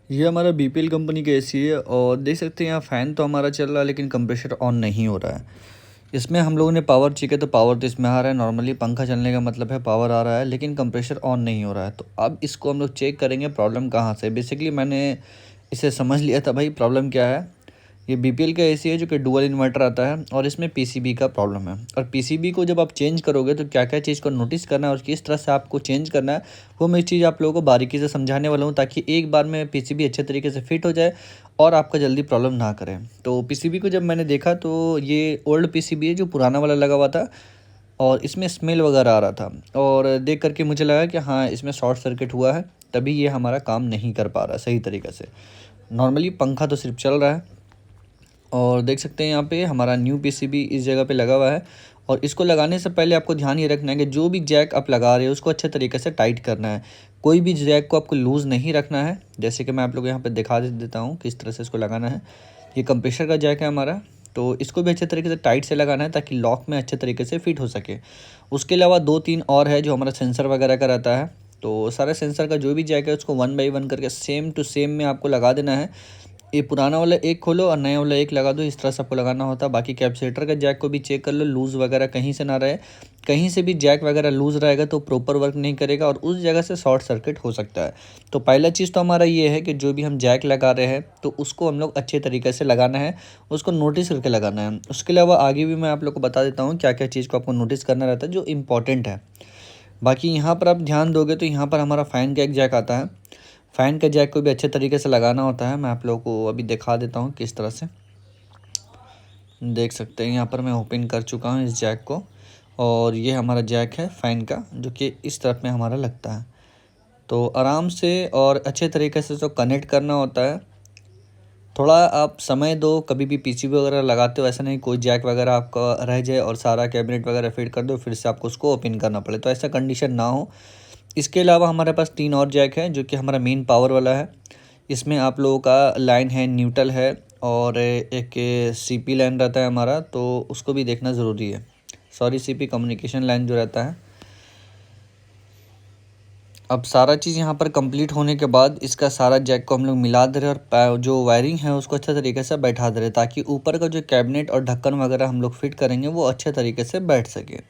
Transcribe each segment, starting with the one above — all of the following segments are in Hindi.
ये हमारा बीपीएल कंपनी का एसी है और देख सकते हैं यहाँ फ़ैन तो हमारा चल रहा है लेकिन कंप्रेसर ऑन नहीं हो रहा है। इसमें हम लोगों ने पावर चेक किया तो पावर तो इसमें आ रहा है। नॉर्मली पंखा चलने का मतलब है पावर आ रहा है लेकिन कंप्रेसर ऑन नहीं हो रहा है। तो अब इसको हम लोग चेक करेंगे प्रॉब्लम कहाँ से। बेसिकली मैंने इसे समझ लिया था भाई प्रॉब्लम क्या है। ये बीपीएल का एसी है जो कि डुअल इन्वर्टर आता है और इसमें पीसीबी का प्रॉब्लम है। और पीसीबी को जब आप चेंज करोगे तो क्या क्या चीज़ को नोटिस करना है और किस तरह से आपको चेंज करना है वो मैं इस चीज़ आप लोगों को बारीकी से समझाने वाला हूँ, ताकि एक बार में पीसीबी अच्छे तरीके से फिट हो जाए और आपका जल्दी प्रॉब्लम ना करे। तो पीसीबी को जब मैंने देखा तो ये ओल्ड पीसीबी है जो पुराना वाला लगा हुआ था और इसमें स्मेल वगैरह आ रहा था। और देख करके मुझे लगा कि हाँ इसमें शॉर्ट सर्किट हुआ है, तभी ये हमारा काम नहीं कर पा रहा सही तरीके से। नॉर्मली पंखा तो सिर्फ चल रहा है और देख सकते हैं यहाँ पे हमारा न्यू पीसीबी इस जगह पे लगा हुआ है। और इसको लगाने से पहले आपको ध्यान ये रखना है कि जो भी जैक आप लगा रहे हो उसको अच्छे तरीके से टाइट करना है। कोई भी जैक को आपको लूज़ नहीं रखना है। जैसे कि मैं आप लोग यहाँ पे दिखा देता हूँ किस तरह से इसको लगाना है। ये कंप्रेसर का जैक है हमारा, तो इसको भी अच्छे तरीके से टाइट से लगाना है ताकि लॉक में अच्छे तरीके से फिट हो सके। उसके अलावा 2-3 और है जो हमारा सेंसर वगैरह का रहता है। तो सारे सेंसर का जो भी जैक है उसको 1 बाई 1 करके सेम टू सेम में आपको लगा देना है। ये पुराना वाला एक खोलो और नया वाला एक लगा दो, इस तरह से आपको लगाना होता है। बाकी कैपेसिटर का जैक को भी चेक कर लो लूज़ वगैरह कहीं से ना रहे। कहीं से भी जैक वगैरह लूज़ रहेगा तो प्रॉपर वर्क नहीं करेगा और उस जगह से शॉर्ट सर्किट हो सकता है। तो पहला चीज़ तो हमारा ये है कि जो भी हम जैक लगा रहे हैं तो उसको हम लोग अच्छे तरीके से लगाना है, उसको नोटिस करके लगाना है। उसके अलावा आगे भी मैं आप लोग को बता देता हूँ क्या क्या चीज़ को आपको नोटिस करना रहता है जो इम्पोर्टेंट है। बाकी यहाँ पर आप ध्यान दोगे तो यहाँ पर हमारा फ़ैन का एक जैक आता है। फ़ैन के जैक को भी अच्छे तरीके से लगाना होता है। मैं आप लोगों को अभी दिखा देता हूँ किस तरह से। देख सकते हैं यहाँ पर मैं ओपन कर चुका हूँ इस जैक को और ये हमारा जैक है फ़ैन का जो कि इस तरफ में हमारा लगता है। तो आराम से और अच्छे तरीके से जो कनेक्ट करना होता है। थोड़ा आप समय दो, कभी भी पीसीबी वगैरह लगाते हो ऐसा नहीं कोई जैक वगैरह आपका रह जाए और सारा कैबिनेट वगैरह फिट कर दो फिर से आपको उसको ओपन करना पड़े, तो ऐसा कंडीशन ना हो। इसके अलावा हमारे पास 3 और जैक है जो कि हमारा मेन पावर वाला है। इसमें आप लोगों का लाइन है, न्यूट्रल है और एक सीपी लाइन रहता है हमारा, तो उसको भी देखना ज़रूरी है। सॉरी, सीपी कम्युनिकेशन लाइन जो रहता है। अब सारा चीज़ यहाँ पर कंप्लीट होने के बाद इसका सारा जैक को हम लोग मिला दे रहे और जो वायरिंग है उसको अच्छे तरीके से बैठा दे रहे ताकि ऊपर का जो कैबिनेट और ढक्कन वगैरह हम लोग फिट करेंगे वो अच्छे तरीके से बैठ सके।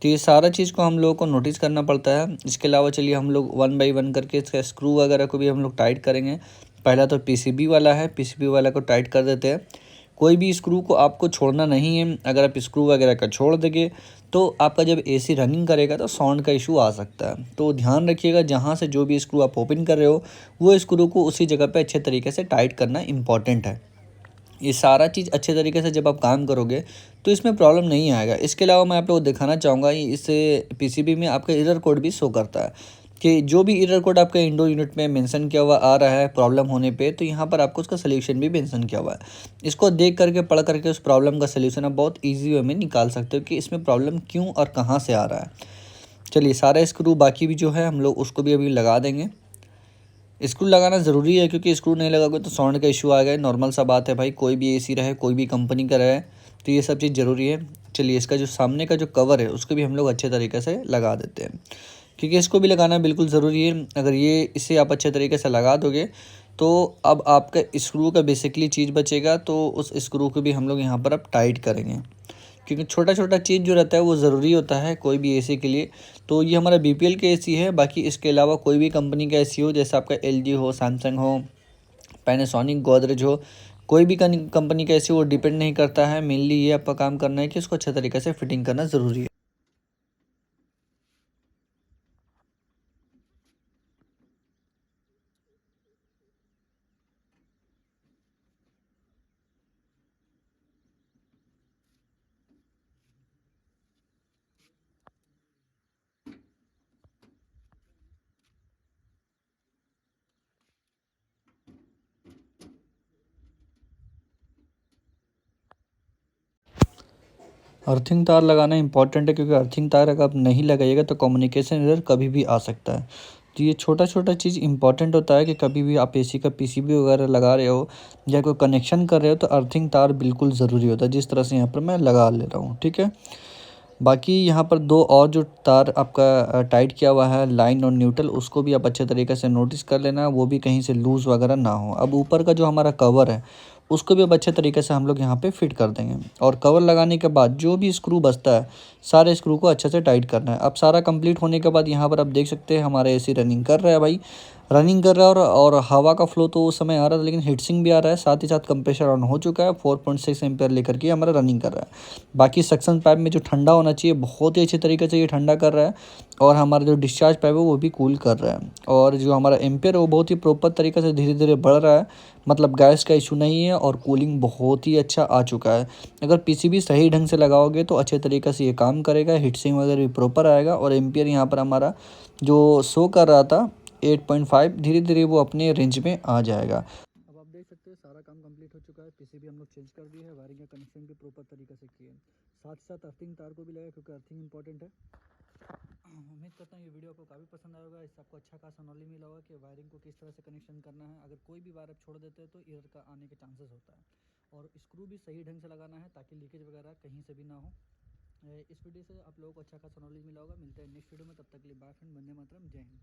तो ये सारा चीज़ को हम लोगों को नोटिस करना पड़ता है। इसके अलावा चलिए हम लोग 1 बाई 1 करके इसका स्क्रू वगैरह को भी हम लोग टाइट करेंगे। पहला तो पीसीबी वाला है, पीसीबी वाला को टाइट कर देते हैं। कोई भी स्क्रू को आपको छोड़ना नहीं है। अगर आप स्क्रू वगैरह का छोड़ देंगे तो आपका जब एसी रनिंग करेगा तो साउंड का इशू आ सकता है। तो ध्यान रखिएगा जहाँ से जो भी स्क्रू आप ओपन कर रहे हो वो स्क्रू को उसी जगह पे अच्छे तरीके से टाइट करना इम्पॉर्टेंट है। ये सारा चीज़ अच्छे तरीके से जब आप काम करोगे तो इसमें प्रॉब्लम नहीं आएगा। इसके अलावा मैं आप लोगों को दिखाना चाहूँगा इस पीसीबी में आपका एरर कोड भी शो करता है कि जो भी एरर कोड आपके इंडो यूनिट में मेंशन किया हुआ आ रहा है प्रॉब्लम होने पे, तो यहाँ पर आपको उसका सलूशन भी मेंशन किया हुआ है। इसको देख करके पढ़ करके उस प्रॉब्लम का सलूशन आप बहुत ईजी वे में निकाल सकते हो कि इसमें प्रॉब्लम क्यों और कहाँ से आ रहा है। चलिए सारा स्क्रू बाकी भी जो है हम लोग उसको भी अभी लगा देंगे। स्क्रू लगाना ज़रूरी है क्योंकि स्क्रू नहीं लगाओगे तो साउंड का इशू आ गया। नॉर्मल सा बात है भाई, कोई भी एसी रहे कोई भी कंपनी का रहे, तो ये सब चीज़ ज़रूरी है। चलिए इसका जो सामने का जो कवर है उसको भी हम लोग अच्छे तरीके से लगा देते हैं क्योंकि इसको भी लगाना बिल्कुल ज़रूरी है। अगर ये इसे आप अच्छे तरीके से लगा दोगे तो अब आपका स्क्रू का बेसिकली चीज़ बचेगा, तो उस स्क्रू को भी हम लोग यहाँ पर अब टाइट करेंगे क्योंकि छोटा छोटा चीज़ जो रहता है वो ज़रूरी होता है कोई भी एसी के लिए। तो ये हमारा बीपीएल का एसी है। बाकी इसके अलावा कोई भी कंपनी का एसी हो, जैसे आपका एलजी हो, सैमसंग हो, पैनासोनिक, गोदरेज हो, कोई भी कंपनी का एसी, वो डिपेंड नहीं करता है। मेनली ये आपका काम करना है कि इसको अच्छे तरीके से फिटिंग करना ज़रूरी है। अर्थिंग तार लगाना इंपॉर्टेंट है क्योंकि अर्थिंग तार अगर आप नहीं लगाइएगा तो कम्युनिकेशन एरर कभी भी आ सकता है। तो ये छोटा छोटा चीज़ इंपॉर्टेंट होता है कि कभी भी आप एसी का पीसीबी वगैरह लगा रहे हो या कोई कनेक्शन कर रहे हो तो अर्थिंग तार बिल्कुल ज़रूरी होता है, जिस तरह से यहाँ पर मैं लगा ले रहा हूँ। ठीक है, बाकी यहाँ पर दो और जो तार आपका टाइट किया हुआ है लाइन और न्यूट्रल, उसको भी आप अच्छे तरीके से नोटिस कर लेना, वो भी कहीं से लूज़ वगैरह ना हो। अब ऊपर का जो हमारा कवर है उसको भी अब अच्छे तरीके से हम लोग यहाँ पे फिट कर देंगे। और कवर लगाने के बाद जो भी स्क्रू बचता है सारे स्क्रू को अच्छे से टाइट करना है। अब सारा कंप्लीट होने के बाद यहाँ पर आप देख सकते हैं हमारा एसी रनिंग कर रहा है भाई, रनिंग कर रहा है। और हवा का फ्लो तो उस समय आ रहा था, लेकिन हीट सिंक भी आ रहा है, साथ ही साथ कंप्रेसर ऑन हो चुका है। 4.6 एम्पेयर लेकर के हमारा रनिंग कर रहा है। बाकी सक्शन पाइप में जो ठंडा होना चाहिए बहुत ही अच्छे तरीके से ये ठंडा कर रहा है। और हमारा जो डिस्चार्ज पाइप है वो भी कूल कर रहा है। और जो हमारा एम्पेयर है वो बहुत ही प्रॉपर तरीके से धीरे धीरे बढ़ रहा है, मतलब गैस का इशू नहीं है। और कूलिंग बहुत ही अच्छा आ चुका है। अगर पीसीबी सही ढंग से लगाओगे तो अच्छे तरीके से ये काम करेगा, हीट सिंक वगैरह भी प्रॉपर आएगा। और एम्पियर यहाँ पर हमारा जो शो कर रहा था 8.5, धीरे धीरे वो अपने रेंज में आ जाएगा। अब आप देख सकते हैं सारा काम कंप्लीट हो चुका है, पीसीबी हम लोग चेंज कर दिए है, वायरिंग का कनेक्शन भी प्रॉपर तरीके से किए हैं। साथ ही साथ अर्थिंग तार को भी लगाया क्योंकि अर्थिंग इंपॉर्टेंट है। उम्मीद करता हूँ ये वीडियो आपको काफ़ी पसंद आएगा। इससे आपको अच्छा खासा नॉलेज मिला होगा कि वायरिंग को किस तरह से कनेक्शन करना है। अगर कोई भी वायर आप छोड़ देते हैं तो एरर का आने के चांसेस होता है। और स्क्रू भी सही ढंग से लगाना है ताकि लीकेज वगैरह कहीं से भी ना हो। इस वीडियो से आप लोगों को अच्छा खासा नॉलेज मिला होगा। मिलते हैं नेक्स्ट वीडियो में, तब तक के लिए बाय फ्रेंड, वंदे मातरम, जय हिंद।